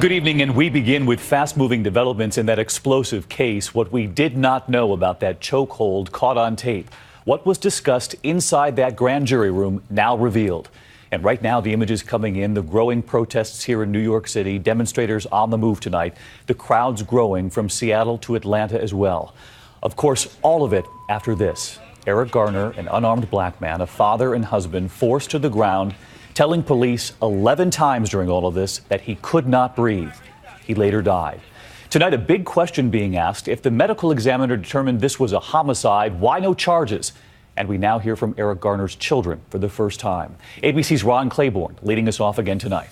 Good evening, and we begin with fast-moving developments in that explosive case. What we did not know about that chokehold caught on tape. What was discussed inside that grand jury room now revealed. And right now, the images coming in, the growing protests here in New York City, demonstrators on the move tonight, the crowds growing from Seattle to Atlanta as well. Of course, all of it after this. Eric Garner, an unarmed black man, a father and husband, forced to the ground, telling police 11 times during all of this that he could not breathe. He later died. Tonight, a big question being asked: if the medical examiner determined this was a homicide, why no charges? And we now hear from Eric Garner's children for the first time. ABC's Ron Claiborne leading us off again tonight.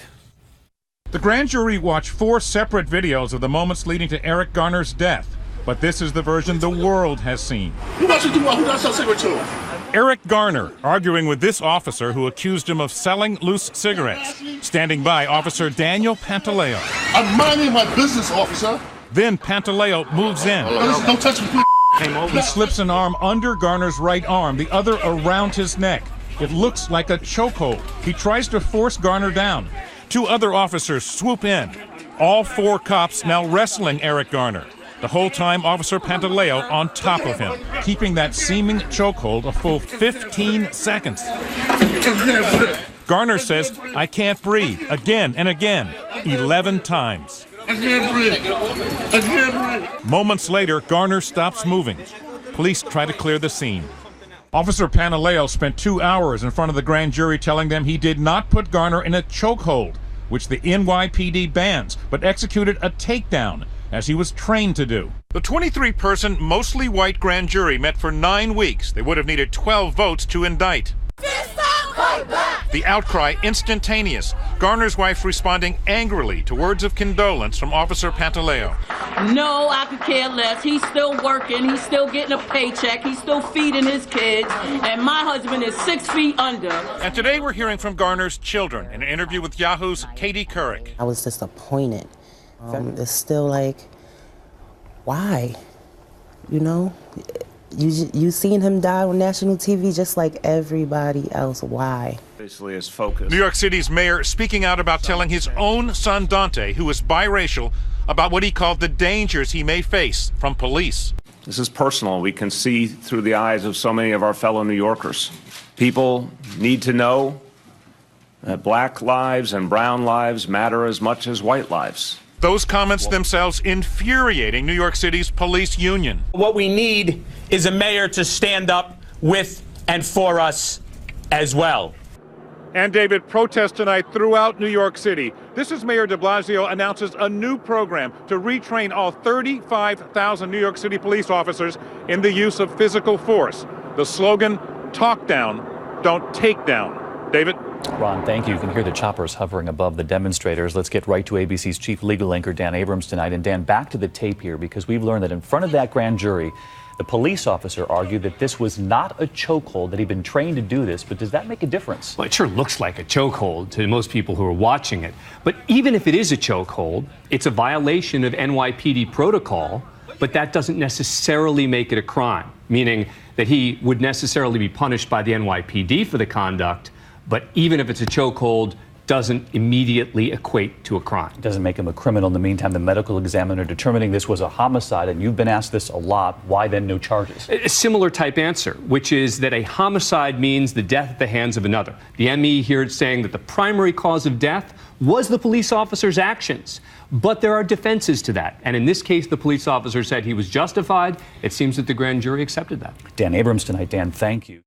The grand jury watched 4 separate videos of the moments leading to Eric Garner's death. But this is the version the world has seen. Who wants to do what? Who does that cigarette to? Eric Garner arguing with this officer who accused him of selling loose cigarettes. Standing by, Officer Daniel Pantaleo. I'm minding my business, officer. Then Pantaleo moves in. Don't touch me, please. He slips an arm under Garner's right arm, the other around his neck. It looks like a chokehold. He tries to force Garner down. 2 other officers swoop in. All 4 cops now wrestling Eric Garner. The whole time, Officer Pantaleo on top of him, keeping that seeming chokehold a full 15 seconds. Garner says, "I can't breathe," again and again, 11 times. I can't breathe. I can't breathe. Moments later, Garner stops moving. Police try to clear the scene. Officer Pantaleo spent 2 hours in front of the grand jury telling them he did not put Garner in a chokehold, which the NYPD bans, but executed a takedown, as he was trained to do. The 23-person, mostly white grand jury met for 9 weeks. They would have needed 12 votes to indict. The outcry instantaneous. Garner's wife responding angrily to words of condolence from Officer Pantaleo. No, I could care less. He's still working. He's still getting a paycheck. He's still feeding his kids. And my husband is 6 feet under. And today we're hearing from Garner's children in an interview with Yahoo's Katie Couric. I was disappointed. It's still like, why? You know, you seen him die on national TV just like everybody else. Why? Basically, his focus. New York City's mayor speaking out about telling his own son Dante, who is biracial, about what he called the dangers he may face from police. This is personal. We can see through the eyes of so many of our fellow New Yorkers. People need to know that black lives and brown lives matter as much as white lives. Those comments themselves infuriating New York City's police union. What we need is a mayor to stand up with and for us as well. And David, protests tonight throughout New York City. This is Mayor de Blasio announces a new program to retrain all 35,000 New York City police officers in the use of physical force. The slogan, talk down, don't take down. David? Ron, thank you. You can hear the choppers hovering above the demonstrators. Let's get right to ABC's chief legal anchor, Dan Abrams, tonight. And Dan, back to the tape here, because we've learned that in front of that grand jury, the police officer argued that this was not a chokehold, that he'd been trained to do this. But does that make a difference? Well, it sure looks like a chokehold to most people who are watching it. But even if it is a chokehold, it's a violation of NYPD protocol, but that doesn't necessarily make it a crime, meaning that he would necessarily be punished by the NYPD for the conduct. But even if it's a chokehold, doesn't immediately equate to a crime. It doesn't make him a criminal. In the meantime, the medical examiner determining this was a homicide, and you've been asked this a lot. Why then no charges? A similar type answer, which is that a homicide means the death at the hands of another. The ME here is saying that the primary cause of death was the police officer's actions. But there are defenses to that. And in this case, the police officer said he was justified. It seems that the grand jury accepted that. Dan Abrams tonight. Dan, thank you.